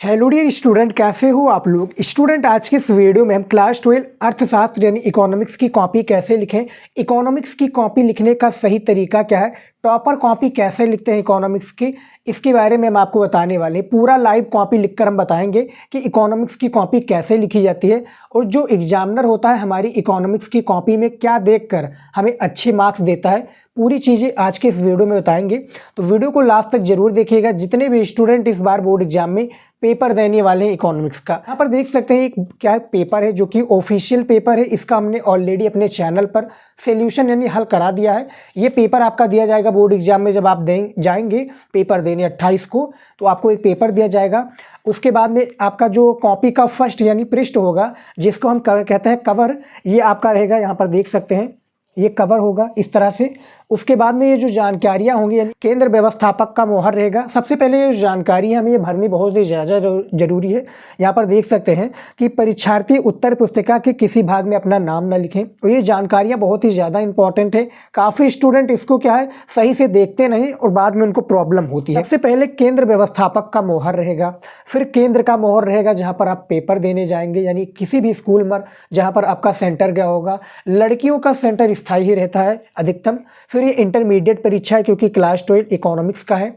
Hello dear student, कैसे हो आप लोग। स्टूडेंट, आज के इस वीडियो में हम क्लास 12 अर्थशास्त्र यानी इकोनॉमिक्स की कॉपी कैसे लिखें, इकोनॉमिक्स की कॉपी लिखने का सही तरीका क्या है, टॉपर कॉपी कैसे लिखते हैं इकोनॉमिक्स की, इसके बारे में हम आपको बताने वाले हैं। पूरा लाइव कॉपी लिखकर हम बताएंगे कि इकोनॉमिक्स की कॉपी कैसे लिखी जाती है और जो एग्जामिनर होता है हमारी इकोनॉमिक्स की कॉपी में क्या देखकर हमें अच्छे मार्क्स देता है। पूरी चीज़ें आज के इस वीडियो में बताएंगे, तो वीडियो को लास्ट तक जरूर देखिएगा। जितने भी स्टूडेंट इस बार बोर्ड एग्जाम में पेपर देने वाले हैं इकोनॉमिक्स का, यहाँ पर देख सकते हैं एक क्या पेपर है जो कि ऑफिशियल पेपर है। इसका हमने ऑलरेडी अपने चैनल पर सॉल्यूशन यानी हल करा दिया है। ये पेपर आपका दिया जाएगा बोर्ड एग्जाम में। जब आप जाएंगे पेपर देने 28 को, तो आपको एक पेपर दिया जाएगा। उसके बाद में आपका जो कॉपी का फर्स्ट यानी पृष्ठ होगा, जिसको हम कहते हैं कवर, ये आपका रहेगा। यहाँ पर देख सकते हैं ये कवर होगा इस तरह से। उसके बाद में ये जो जानकारियाँ होंगी यानी केंद्र व्यवस्थापक का मोहर रहेगा। सबसे पहले ये जानकारी हमें ये भरनी बहुत ही ज़्यादा जरूरी है। यहाँ पर देख सकते हैं कि परीक्षार्थी उत्तर पुस्तिका के किसी भाग में अपना नाम ना लिखें। तो ये जानकारियाँ बहुत ही ज़्यादा इंपॉर्टेंट है। काफ़ी स्टूडेंट इसको क्या है सही से देखते नहीं और बाद में उनको प्रॉब्लम होती है। सबसे पहले केंद्र व्यवस्थापक का मोहर रहेगा, फिर केंद्र का मोहर रहेगा जहाँ पर आप पेपर देने जाएंगे, यानी किसी भी स्कूल में जहाँ पर आपका सेंटर गया होगा। लड़कियों का सेंटर स्थायी ही रहता है अधिकतम। फिर ये इंटरमीडिएट परीक्षा है क्योंकि क्लास 12 इकोनॉमिक्स का है।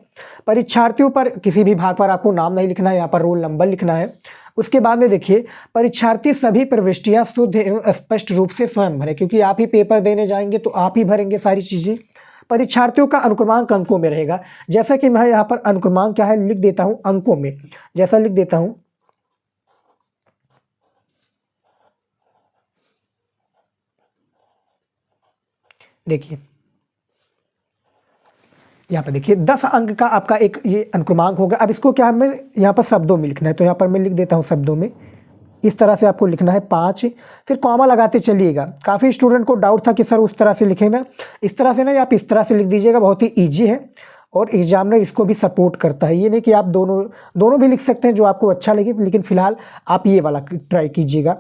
परीक्षार्थियों पर किसी भी भाग पर आपको नाम नहीं लिखना है, यहाँ पर रोल नंबर लिखना है। उसके बाद में देखिए, परीक्षार्थी सभी प्रविष्टियां शुद्ध एवं स्पष्ट रूप से स्वयं भरें, क्योंकि आप ही पेपर देने जाएंगे तो आप ही भरेंगे सारी चीज़ें। परीक्षार्थियों का अनुक्रमांक अंकों में रहेगा। जैसा कि मैं यहाँ पर अनुक्रमांक क्या है लिख देता हूँ अंकों में, जैसा लिख देता हूँ। देखिए यहाँ पर देखिए 10 अंक का आपका एक ये अनुक्रमांक होगा। अब इसको क्या हमें यहाँ पर शब्दों में लिखना है, तो यहाँ पर मैं लिख देता हूँ शब्दों में। इस तरह से आपको लिखना है 5, फिर कॉमा लगाते चलिएगा। काफ़ी स्टूडेंट को डाउट था कि सर उस तरह से लिखें ना, इस तरह से ना, आप इस तरह से लिख दीजिएगा। बहुत ही ईजी है और एग्जामिनर इसको भी सपोर्ट करता है। ये नहीं कि आप दोनों भी लिख सकते हैं जो आपको अच्छा लगे, लेकिन फिलहाल आप ये वाला ट्राई कीजिएगा।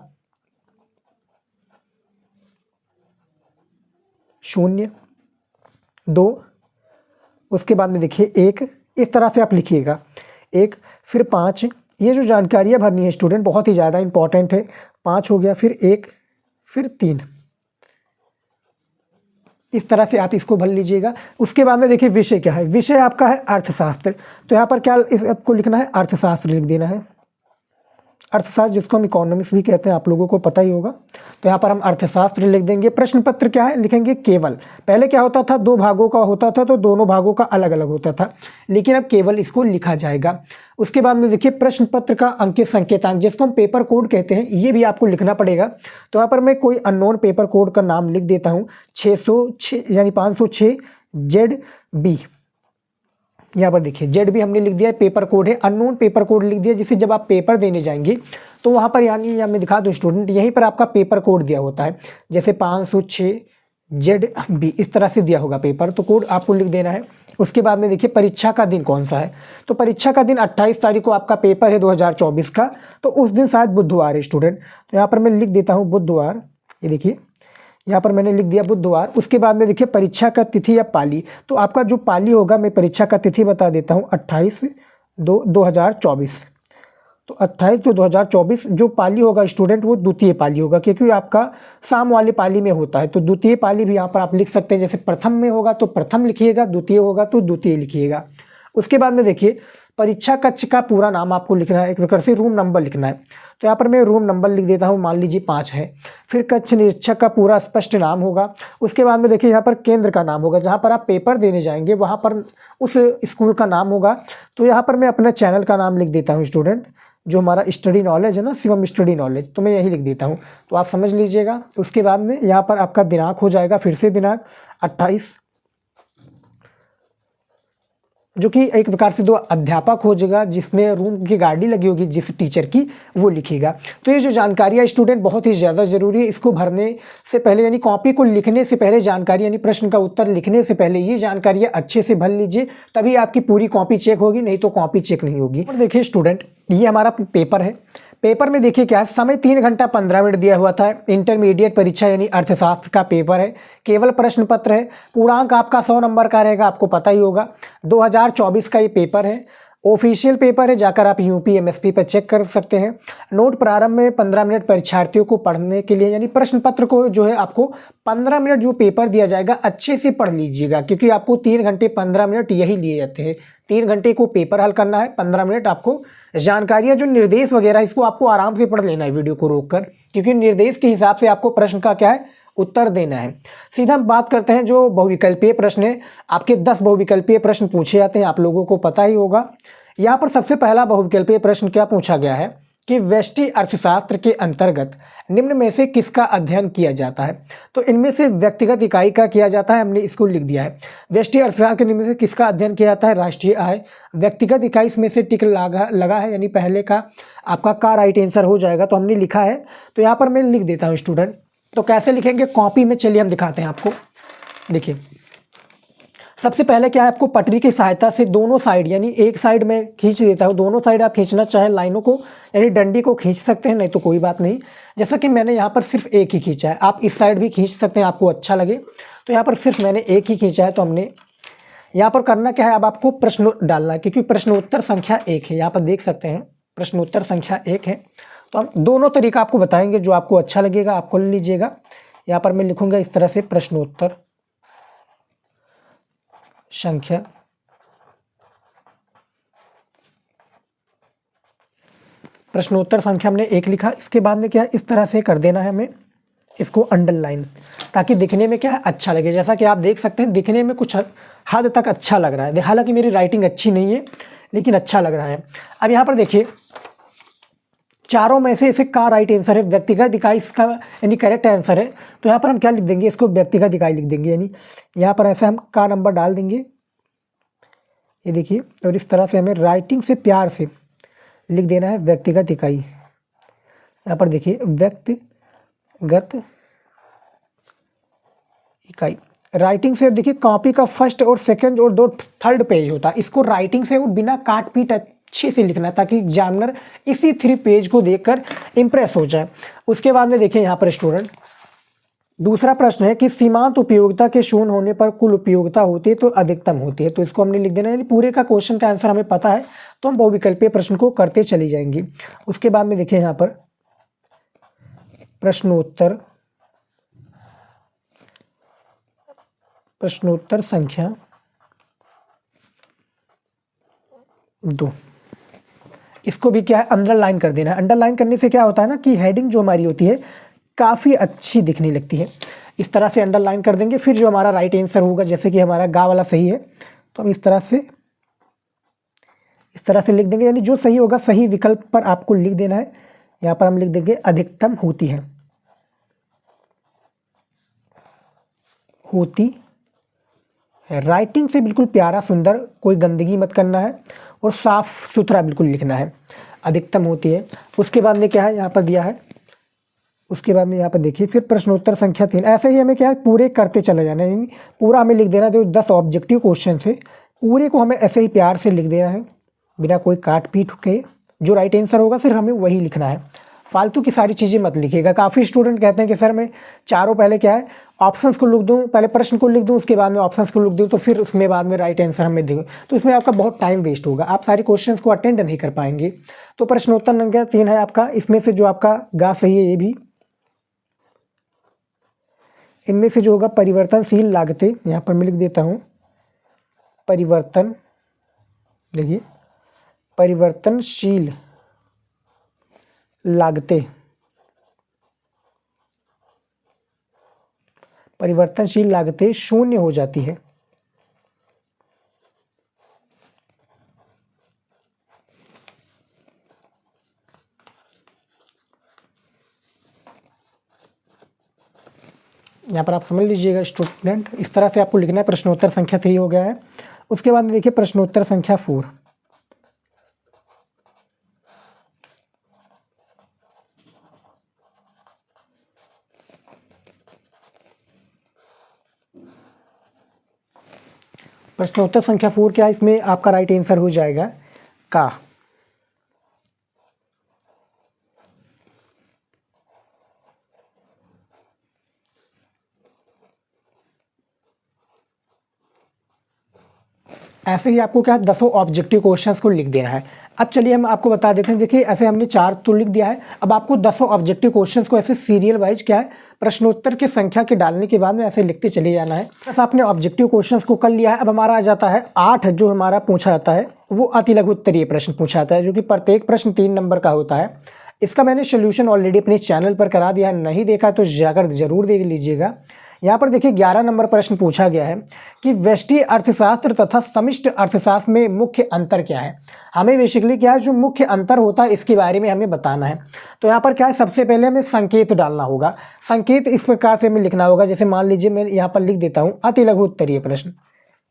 0, 2, उसके बाद में देखिए 1, इस तरह से आप लिखिएगा 1, फिर 5। ये जो जानकारियाँ भरनी है स्टूडेंट बहुत ही ज़्यादा इंपॉर्टेंट है। 5 हो गया, फिर 1, फिर 3, इस तरह से आप इसको भर लीजिएगा। उसके बाद में देखिए विषय क्या है, विषय आपका है अर्थशास्त्र। तो यहाँ पर क्या आपको लिखना है, अर्थशास्त्र लिख देना है। अर्थशास्त्र जिसको हम इकोनॉमिक्स भी कहते हैं, आप लोगों को पता ही होगा। तो यहाँ पर हम अर्थशास्त्र लिख देंगे। प्रश्न पत्र क्या है लिखेंगे केवल। पहले क्या होता था, 2 भागों का होता था, तो दोनों भागों का अलग अलग होता था, लेकिन अब केवल इसको लिखा जाएगा। उसके बाद में देखिए प्रश्न पत्र का अंकित संकेतांक, जिसको हम पेपर कोड कहते हैं, ये भी आपको लिखना पड़ेगा। तो यहाँ पर मैं कोई अननोन पेपर कोड का नाम लिख देता हूँ, 606 यानी 506 ZB। यहाँ पर देखिए जेड भी हमने लिख दिया है, पेपर कोड है। अननोन पेपर कोड लिख दिया, जिसे जब आप पेपर देने जाएंगे तो वहाँ पर यानी मैं दिखा दूँ स्टूडेंट, यहीं पर आपका पेपर कोड दिया होता है। जैसे 506 ZB इस तरह से दिया होगा पेपर, तो कोड आपको लिख देना है। उसके बाद में देखिए परीक्षा का दिन कौन सा है, तो परीक्षा का दिन 28 तारीख को आपका पेपर है 2024 का, तो उस दिन शायद बुधवार है स्टूडेंट। तो यहाँ पर मैं लिख देता हूँ बुधवार। ये देखिए यहाँ पर मैंने लिख दिया बुधवार। उसके बाद में देखिए परीक्षा का तिथि या पाली, तो आपका जो पाली होगा, मैं परीक्षा का तिथि बता देता हूँ 28/2/2024। तो 28/2/2024 जो पाली होगा स्टूडेंट वो द्वितीय पाली होगा, क्योंकि आपका शाम वाले पाली में होता है। तो द्वितीय पाली भी यहाँ पर आप लिख सकते हैं। जैसे प्रथम में होगा तो प्रथम लिखिएगा, द्वितीय होगा तो द्वितीय लिखिएगा। उसके बाद में देखिए परीक्षा कक्ष का पूरा नाम आपको लिखना है, एक प्रकार से रूम नंबर लिखना है। तो यहाँ पर मैं रूम नंबर लिख देता हूँ, मान लीजिए 5 है। फिर कक्ष निरीक्षक का पूरा स्पष्ट नाम होगा। उसके बाद में देखिए यहाँ पर केंद्र का नाम होगा, जहाँ पर आप पेपर देने जाएंगे वहाँ पर उस स्कूल का नाम होगा। तो यहाँ पर मैं अपने चैनल का नाम लिख देता हूँ स्टूडेंट, जो हमारा स्टडी नॉलेज है ना, शिवम स्टडी नॉलेज, तो मैं यही लिख देता हूँ, तो आप समझ लीजिएगा। उसके बाद में यहाँ पर आपका दिनांक हो जाएगा, फिर से दिनांक 28, जो कि एक प्रकार से 2 अध्यापक हो जाएगा, जिसमें रूम की गाड़ी लगी होगी जिस टीचर की, वो लिखेगा। तो ये जो जानकारियाँ स्टूडेंट बहुत ही ज़्यादा ज़रूरी है। इसको भरने से पहले यानी कॉपी को लिखने से पहले जानकारी यानी प्रश्न का उत्तर लिखने से पहले ये जानकारियाँ अच्छे से भर लीजिए, तभी आपकी पूरी कॉपी चेक होगी, नहीं तो कॉपी चेक नहीं होगी। और देखिए स्टूडेंट ये हमारा पेपर है। पेपर में देखिए क्या है, समय 3 घंटा 15 मिनट दिया हुआ था। इंटरमीडिएट परीक्षा यानी अर्थशास्त्र का पेपर है, केवल प्रश्न पत्र है। पूर्णांक आपका 100 नंबर का रहेगा, आपको पता ही होगा। 2024 का ये पेपर है। ऑफिशियल पेपर है, जाकर आप यूपीएमएसपी पर चेक कर सकते हैं। नोट प्रारंभ में 15 मिनट परीक्षार्थियों को पढ़ने के लिए, यानी प्रश्न पत्र को जो है आपको 15 मिनट जो पेपर दिया जाएगा अच्छे से पढ़ लीजिएगा, क्योंकि आपको 3 घंटे 15 मिनट यही लिए जाते हैं। 3 घंटे को पेपर हल करना है, 15 मिनट आपको जानकारियाँ जो निर्देश वगैरह इसको आपको आराम से पढ़ लेना है वीडियो को रोक कर, क्योंकि निर्देश के हिसाब से आपको प्रश्न का क्या है उत्तर देना है। सीधा हम बात करते हैं जो बहुविकल्पीय प्रश्न है। आपके 10 बहुविकल्पीय प्रश्न पूछे जाते हैं, आप लोगों को पता ही होगा। यहाँ पर सबसे पहला बहुविकल्पीय प्रश्न क्या पूछा गया है कि व्यष्टि अर्थशास्त्र के अंतर्गत निम्न में से किसका अध्ययन किया जाता है। तो इनमें से व्यक्तिगत इकाई का किया जाता है, हमने इसको लिख दिया है। व्यष्टि अर्थशास्त्र के निम्न में से किसका अध्ययन किया जाता है, राष्ट्रीय आय। व्यक्तिगत इकाई इसमें से टिक लगा है, यानी पहले का आपका का राइट आंसर हो जाएगा, तो हमने लिखा है। तो यहाँ पर मैं लिख देता हूँ स्टूडेंट। तो कैसे लिखेंगे कॉपी में, चलिए हम दिखाते हैं आपको। देखिए सबसे पहले क्या है, आपको पटरी की सहायता से दोनों साइड, यानी एक साइड में खींच देता हूँ, दोनों साइड आप खींचना चाहें लाइनों को, यानी डंडी को खींच सकते हैं, नहीं तो कोई बात नहीं। जैसा कि मैंने यहाँ पर सिर्फ एक ही खींचा है, आप इस साइड भी खींच सकते हैं आपको अच्छा लगे। तो यहाँ पर सिर्फ मैंने एक ही खींचा है, तो हमने यहाँ पर करना क्या है, अब आपको प्रश्न डालना है, क्योंकि प्रश्नोत्तर संख्या 1 है। यहाँ पर देख सकते हैं प्रश्नोत्तर संख्या 1 है। तो हम दोनों तरीका आपको बताएंगे, जो आपको अच्छा लगेगा आपको ले लीजिएगा। यहाँ पर मैं लिखूंगा इस तरह से प्रश्नोत्तर संख्या प्रश्नोत्तर संख्या हमने 1 लिखा। इसके बाद में क्या इस तरह से कर देना है हमें, इसको अंडरलाइन, ताकि दिखने में क्या है अच्छा लगे। जैसा कि आप देख सकते हैं दिखने में कुछ हद तक अच्छा लग रहा है, हालांकि मेरी राइटिंग अच्छी नहीं है लेकिन अच्छा लग रहा है। अब यहाँ पर देखिए चारों में से इसे का राइट आंसर है, व्यक्तिगत इकाई इसका यानी करेक्ट आंसर है। तो यहाँ पर हम क्या लिख देंगे, इसको व्यक्तिगत इकाई लिख देंगे, यानी यहाँ पर ऐसे हम का नंबर डाल देंगे, ये देखिए। और इस तरह से हमें राइटिंग से प्यार से लिख देना है व्यक्तिगत इकाई। यहाँ पर देखिए व्यक्तिगत इकाई राइटिंग से, देखिए कॉपी का फर्स्ट और सेकंड और दो थर्ड पेज होता है, इसको राइटिंग से और बिना काट पीट अच्छे से लिखना है, ताकि एग्जामिनर इसी 3 पेज को देखकर इंप्रेस हो जाए। उसके बाद में देखिए यहाँ पर स्टूडेंट दूसरा प्रश्न है कि सीमांत उपयोगिता के शून्य होने पर कुल उपयोगिता होती है तो अधिकतम होती है। तो इसको हमने लिख देना है, यानी पूरे का क्वेश्चन का आंसर हमें पता है, तो हम बहुविकल्पीय प्रश्न को करते चली जाएंगे। उसके बाद में देखिए यहाँ पर प्रश्नोत्तर संख्या 2, इसको भी क्या है अंडरलाइन कर देना है। अंडरलाइन करने से क्या होता है ना कि हेडिंग जो हमारी होती है काफ़ी अच्छी दिखने लगती है। इस तरह से अंडरलाइन कर देंगे, फिर जो हमारा राइट आंसर होगा, जैसे कि हमारा गा वाला सही है, तो हम इस तरह से लिख देंगे, यानी जो सही होगा सही विकल्प पर आपको लिख देना है। यहाँ पर हम लिख देंगे अधिकतम होती है, राइटिंग से बिल्कुल प्यारा सुंदर, कोई गंदगी मत करना है और साफ सुथरा बिल्कुल लिखना है, अधिकतम होती है। उसके बाद में क्या है यहाँ पर दिया है, उसके बाद में यहाँ पर देखिए फिर प्रश्नोत्तर संख्या 3, ऐसे ही हमें क्या है पूरे करते चले जाना है, पूरा हमें लिख देना है। जो 10 ऑब्जेक्टिव क्वेश्चन है पूरे को हमें ऐसे ही प्यार से लिख देना है, बिना कोई काट पीट के। जो राइट आंसर होगा सिर्फ हमें वही लिखना है, फालतू की सारी चीज़ें मत लिखिएगा। काफ़ी स्टूडेंट कहते हैं कि सर मैं चारों पहले क्या है ऑप्शंस को लिख दूं, पहले प्रश्न को लिख दूं, उसके बाद में ऑप्शंस को लिख दूं, तो फिर उसमें बाद में राइट आंसर हमें दूँ, तो इसमें आपका बहुत टाइम वेस्ट होगा, आप सारे क्वेश्चंस को अटेंड नहीं कर पाएंगे। तो प्रश्नोत्तर संख्या 3 है आपका, इसमें से जो आपका गा सही है ये भी, इनमें से जो होगा परिवर्तनशील लागतें, यहाँ पर मैं लिख देता हूँ देखिए परिवर्तनशील लागतें शून्य हो जाती है। यहाँ पर आप समझ लीजिएगा स्टूडेंट, इस तरह से आपको लिखना है। प्रश्नोत्तर संख्या 3 हो गया है। उसके बाद में देखिए प्रश्नोत्तर संख्या 4, प्रश्नोत्तर संख्या 4 क्या है, इसमें आपका राइट आंसर हो जाएगा का। ऐसे ही आपको क्या है 10 ऑब्जेक्टिव क्वेश्चंस को लिख देना है। अब चलिए हम आपको बता देते हैं, देखिए ऐसे हमने 4 तो लिख दिया है, अब आपको 10 ऑब्जेक्टिव क्वेश्चंस को ऐसे सीरियल वाइज क्या है प्रश्नोत्तर की संख्या के डालने के बाद में ऐसे लिखते चले जाना है। बस आपने ऑब्जेक्टिव क्वेश्चंस को कर लिया है। अब हमारा आ जाता है 8 जो हमारा पूछा जाता है वो अति लघु उत्तरीय प्रश्न पूछा जाता है, जो कि प्रत्येक प्रश्न 3 नंबर का होता है। इसका मैंने सोल्यूशन ऑलरेडी अपने चैनल पर करा दिया है, नहीं देखा तो जाकर जरूर देख लीजिएगा। यहाँ पर देखिए 11 नंबर प्रश्न पूछा गया है कि व्यष्टि अर्थशास्त्र तथा समिष्ट अर्थशास्त्र में मुख्य अंतर क्या है। हमें बेसिकली क्या है जो मुख्य अंतर होता है इसके बारे में हमें बताना है। तो यहाँ पर क्या है सबसे पहले हमें संकेत डालना होगा। संकेत इस प्रकार से हमें लिखना होगा, जैसे मान लीजिए मैं यहाँ पर लिख देता हूँ अति लघु उत्तरीय प्रश्न।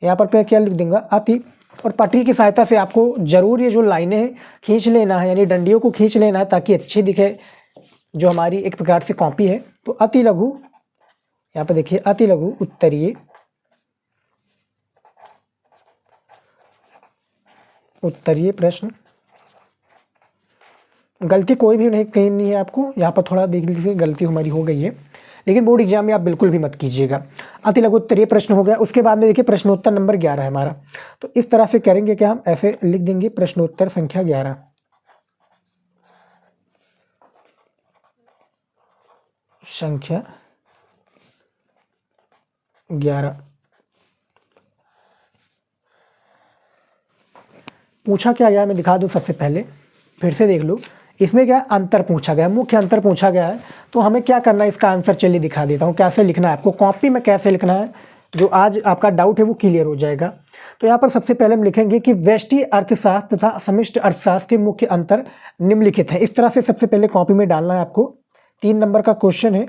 यहाँ पर क्या लिख दूंगा अति, और पटरी की सहायता से आपको जरूर ये जो लाइनें हैं खींच लेना है, यानी डंडियों को खींच लेना है ताकि अच्छी दिखे जो हमारी एक प्रकार से कॉपी है। तो अति लघु, यहाँ पर देखिए अति लघु उत्तरीय प्रश्न। गलती कोई भी नहीं कहीं नहीं है आपको, यहाँ पर थोड़ा देख लीजिए गलती हमारी हो गई है, लेकिन बोर्ड एग्जाम में आप बिल्कुल भी मत कीजिएगा। अति लघु उत्तरीय प्रश्न हो गया। उसके बाद में देखिए प्रश्नोत्तर नंबर 11 है हमारा, तो इस तरह से करेंगे कि हम ऐसे लिख देंगे प्रश्नोत्तर संख्या 11। संख्या 11 पूछा क्या गया मैं दिखा दूं। सबसे पहले फिर से देख लो, इसमें क्या अंतर पूछा गया, मुख्य अंतर पूछा गया है। तो हमें क्या करना है इसका आंसर चलिए दिखा देता हूँ कैसे लिखना है आपको, कॉपी में कैसे लिखना है, जो आज आपका डाउट है वो क्लियर हो जाएगा। तो यहाँ पर सबसे पहले हम लिखेंगे कि व्यष्टि अर्थशास्त्र तथा समिष्ट अर्थशास्त्र के मुख्य अंतर निम्नलिखित है। इस तरह से सबसे पहले कॉपी में डालना है आपको। 3 नंबर का क्वेश्चन है,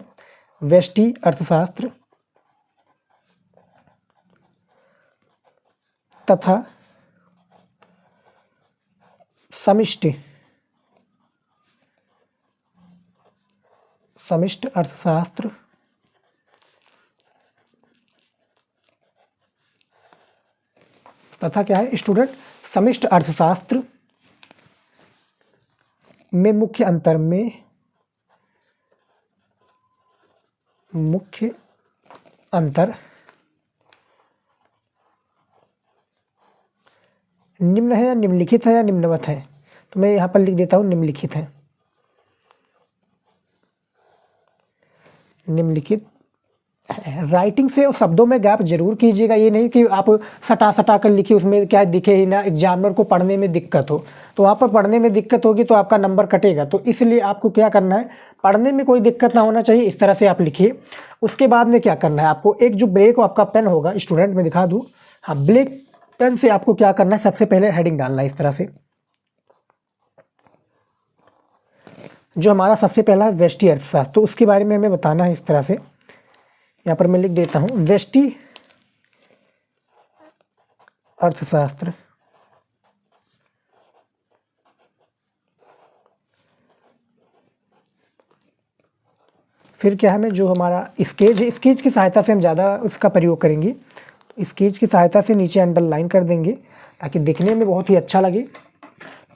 व्यष्टि अर्थशास्त्र तथा समिष्ट अर्थशास्त्र तथा क्या है स्टूडेंट समिष्ट अर्थशास्त्र में मुख्य अंतर निम्न है या निम्नलिखित है या निम्नवत है। तो मैं यहाँ पर लिख देता हूँ निम्नलिखित है, निम्नलिखित है। राइटिंग से और शब्दों में गैप जरूर कीजिएगा, ये नहीं कि आप सटा कर लिखिए, उसमें क्या दिखे ही ना, एग्जामिनर को पढ़ने में दिक्कत हो। तो वहाँ पर पढ़ने में दिक्कत होगी तो आपका नंबर कटेगा। तो इसलिए आपको क्या करना है, पढ़ने में कोई दिक्कत ना होना चाहिए, इस तरह से आप लिखिए। उसके बाद में क्या करना है आपको, एक जो ब्लैक आपका पेन होगा स्टूडेंट में दिखा दूँ, हाँ ब्लैक पेन से आपको क्या करना है सबसे पहले हेडिंग डालना है इस तरह से। जो हमारा सबसे पहला है व्यष्टि अर्थशास्त्र, तो उसके बारे में हमें बताना है इस तरह से। यहाँ पर मैं लिख देता हूँ व्यष्टि अर्थशास्त्र फिर क्या है, हमें जो हमारा स्केच है, स्केच की सहायता से हम ज़्यादा उसका प्रयोग करेंगे। तो स्केच की सहायता से नीचे अंडरलाइन कर देंगे ताकि दिखने में बहुत ही अच्छा लगे।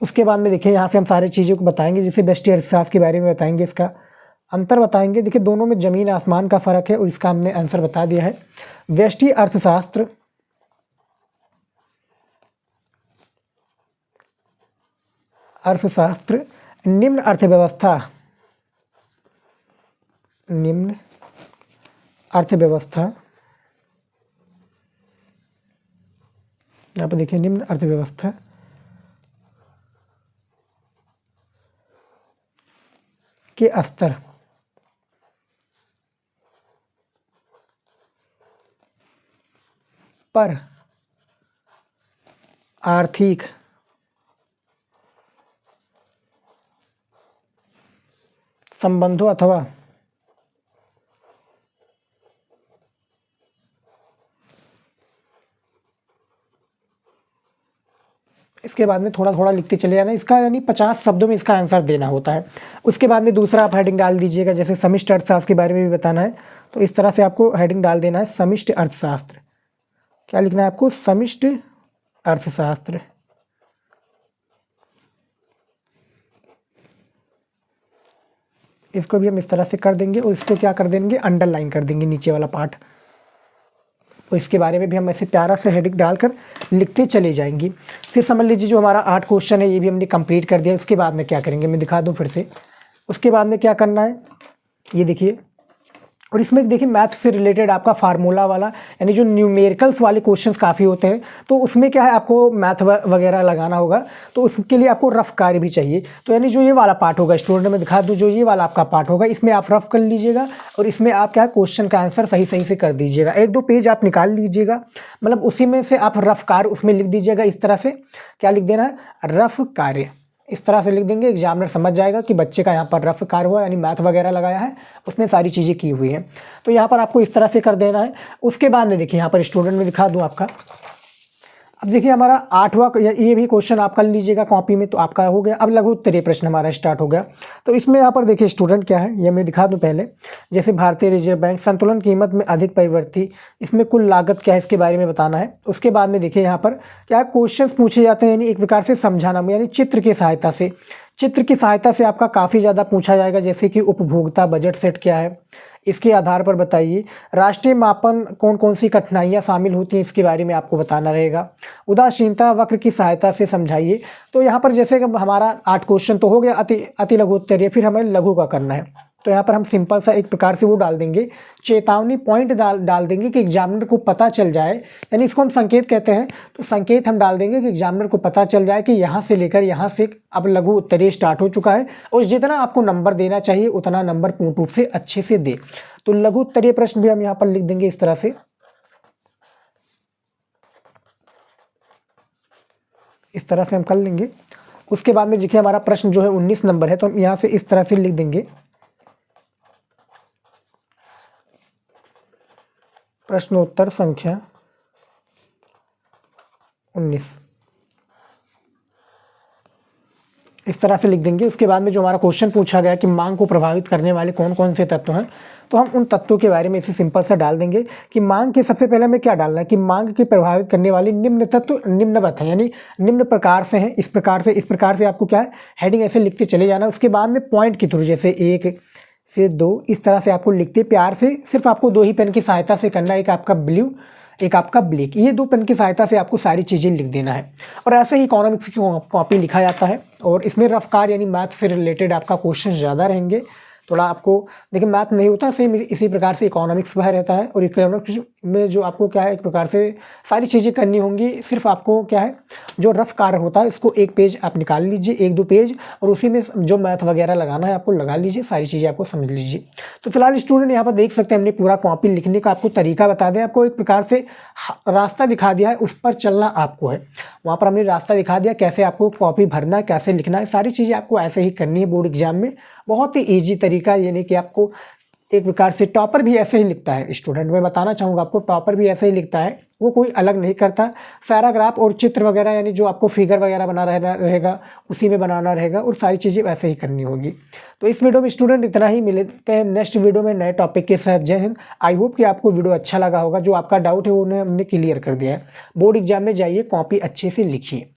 उसके बाद में देखिए यहाँ से हम सारी चीज़ों को बताएंगे, जैसे व्यष्टि अर्थशास्त्र के बारे में बताएंगे, इसका अंतर बताएंगे। देखिए दोनों में ज़मीन आसमान का फ़र्क है और इसका हमने आंसर बता दिया है। व्यष्टि अर्थशास्त्र निम्न अर्थव्यवस्था यहाँ पर देखिए निम्न अर्थव्यवस्था के स्तर पर आर्थिक संबंधों अथवा इसके बाद में थोड़ा थोड़ा लिखते चले जाना इसका, यानी 50 शब्दों में इसका आंसर देना होता है। उसके बाद में दूसरा आप हेडिंग डाल दीजिएगा, जैसे समिष्ट अर्थशास्त्र के बारे में भी बताना है तो इस तरह से आपको हेडिंग डाल देना है समिष्ट अर्थशास्त्र। क्या लिखना है आपको, समिष्ट अर्थशास्त्र। इसको भी हम इस तरह से कर देंगे और इसको क्या कर देंगे, अंडरलाइन कर देंगे नीचे वाला पार्ट। और इसके बारे में भी हम ऐसे प्यारा सा हेडिंग डालकर लिखते चले जाएंगे। फिर समझ लीजिए जो हमारा 8 क्वेश्चन है ये भी हमने कंप्लीट कर दिया। उसके बाद में क्या करेंगे मैं दिखा दूँ फिर से। उसके बाद में क्या करना है ये देखिए, और इसमें देखिए मैथ से रिलेटेड आपका फार्मूला वाला यानी जो न्यूमेरिकल्स वाले क्वेश्चंस काफ़ी होते हैं, तो उसमें क्या है आपको मैथ वगैरह लगाना होगा, तो उसके लिए आपको रफ कार्य भी चाहिए। तो यानी जो ये वाला पार्ट होगा स्टूडेंट में दिखा दूँ, जो ये वाला आपका पार्ट होगा इसमें आप रफ कर लीजिएगा और इसमें आप क्या क्वेश्चन का आंसर सही सही से कर दीजिएगा। 1-2 पेज आप निकाल लीजिएगा, मतलब उसी में से आप रफ कार्य उसमें लिख दीजिएगा। इस तरह से क्या लिख देना है, रफ कार्य, इस तरह से लिख देंगे। एग्जामिनर समझ जाएगा कि बच्चे का यहाँ पर रफ कार्य हुआ, यानी मैथ वगैरह लगाया है, उसने सारी चीज़ें की हुई हैं। तो यहाँ पर आपको इस तरह से कर देना है। उसके बाद में देखिए यहाँ पर स्टूडेंट में दिखा दूँ आपका, अब देखिए हमारा 8वां ये भी क्वेश्चन आप कर लीजिएगा कॉपी में, तो आपका हो गया। अब लघु उत्तरीय प्रश्न हमारा स्टार्ट हो गया। तो इसमें यहाँ पर देखिए स्टूडेंट क्या है ये मैं दिखा दूं पहले। जैसे भारतीय रिजर्व बैंक संतुलन कीमत में अधिक परिवर्ती, इसमें कुल लागत क्या है इसके बारे में बताना है। उसके बाद में देखिए यहाँ पर क्या क्वेश्चन पूछे जाते हैं, यानी एक प्रकार से समझाना, यानी चित्र की सहायता से। चित्र की सहायता से आपका काफ़ी ज़्यादा पूछा जाएगा, जैसे कि उपभोक्ता बजट सेट क्या है, इसके आधार पर बताइए। राष्ट्रीय मापन कौन कौन सी कठिनाइयाँ शामिल होती हैं इसके बारे में आपको बताना रहेगा। उदासीनता वक्र की सहायता से समझाइए। तो यहाँ पर जैसे कि हमारा 8 क्वेश्चन तो हो गया अति लघु उत्तरीय, फिर हमें लघु का करना है। तो यहाँ पर हम सिंपल सा एक प्रकार से वो डाल देंगे, चेतावनी पॉइंट डाल देंगे कि एग्जामिनर को पता चल जाए, यानी इसको हम संकेत कहते हैं। तो संकेत हम डाल देंगे कि एग्जामिनर को पता चल जाए कि यहाँ से लेकर यहाँ से अब लघु उत्तरीय स्टार्ट हो चुका है, और जितना आपको नंबर देना चाहिए उतना नंबर पूर्ण रूप से अच्छे से दे। तो लघु उत्तरीय प्रश्न भी हम यहाँ पर लिख देंगे इस तरह से, इस तरह से हम कर लेंगे। उसके बाद में देखिए हमारा प्रश्न जो है 19 नंबर है, तो हम यहाँ से इस तरह से लिख देंगे, प्रश्नोत्तर संख्या 19, इस तरह से लिख देंगे। उसके बाद में जो हमारा क्वेश्चन पूछा गया कि मांग को प्रभावित करने वाले कौन कौन से तत्व हैं, तो हम उन तत्वों के बारे में इसे सिंपल सा डाल देंगे कि मांग के सबसे पहले हमें क्या डालना है कि मांग के प्रभावित करने वाले निम्न तत्व निम्नवत है, यानी निम्न प्रकार से हैं। इस प्रकार से आपको क्या है हेडिंग ऐसे लिखते चले जाना। उसके बाद में पॉइंट के थ्रू जैसे 1 फिर 2 इस तरह से आपको लिखते प्यार से, सिर्फ आपको 2 ही पेन की सहायता से करना है, एक आपका ब्लू एक आपका ब्लैक, ये 2 पेन की सहायता से आपको सारी चीज़ें लिख देना है। और ऐसे ही इकोनॉमिक्स की कॉपी लिखा जाता है, और इसमें रफ्कार यानी मैथ से रिलेटेड आपका क्वेश्चन ज़्यादा रहेंगे। थोड़ा आपको देखिए मैथ नहीं होता, सेम इसी प्रकार से इकोनॉमिक्स वह रहता है। और इकोनॉमिक्स में जो आपको क्या है एक प्रकार से सारी चीज़ें करनी होंगी, सिर्फ आपको क्या है जो रफ कार्य होता है इसको 1 पेज आप निकाल लीजिए, 1-2 पेज, और उसी में जो मैथ वगैरह लगाना है आपको लगा लीजिए, सारी चीज़ें आपको समझ लीजिए। तो फिलहाल स्टूडेंट यहाँ पर देख सकते हैं हमने पूरा कॉपी लिखने का आपको तरीका बता दिया, आपको एक प्रकार से रास्ता दिखा दिया है, उस पर चलना आपको है। वहाँ पर हमने रास्ता दिखा दिया कैसे आपको कॉपी भरना है, कैसे लिखना है, सारी चीज़ें आपको ऐसे ही करनी है बोर्ड एग्जाम में। बहुत ही ईजी तरीका, यानी कि आपको एक प्रकार से टॉपर भी ऐसे ही लिखता है स्टूडेंट, मैं बताना चाहूँगा आपको टॉपर भी ऐसे ही लिखता है, वो कोई अलग नहीं करता। पैराग्राफ और चित्र वगैरह यानी जो आपको फिगर वगैरह बना रहेगा उसी में बनाना रहेगा, और सारी चीज़ें वैसे ही करनी होगी। तो इस वीडियो में स्टूडेंट इतना ही, मिलते हैं नेक्स्ट वीडियो में नए टॉपिक के साथ। जय हिंद। आई होप कि आपको वीडियो अच्छा लगा होगा, जो आपका डाउट है वो हमने क्लियर कर दिया है। बोर्ड एग्जाम में जाइए, कॉपी अच्छे से लिखिए।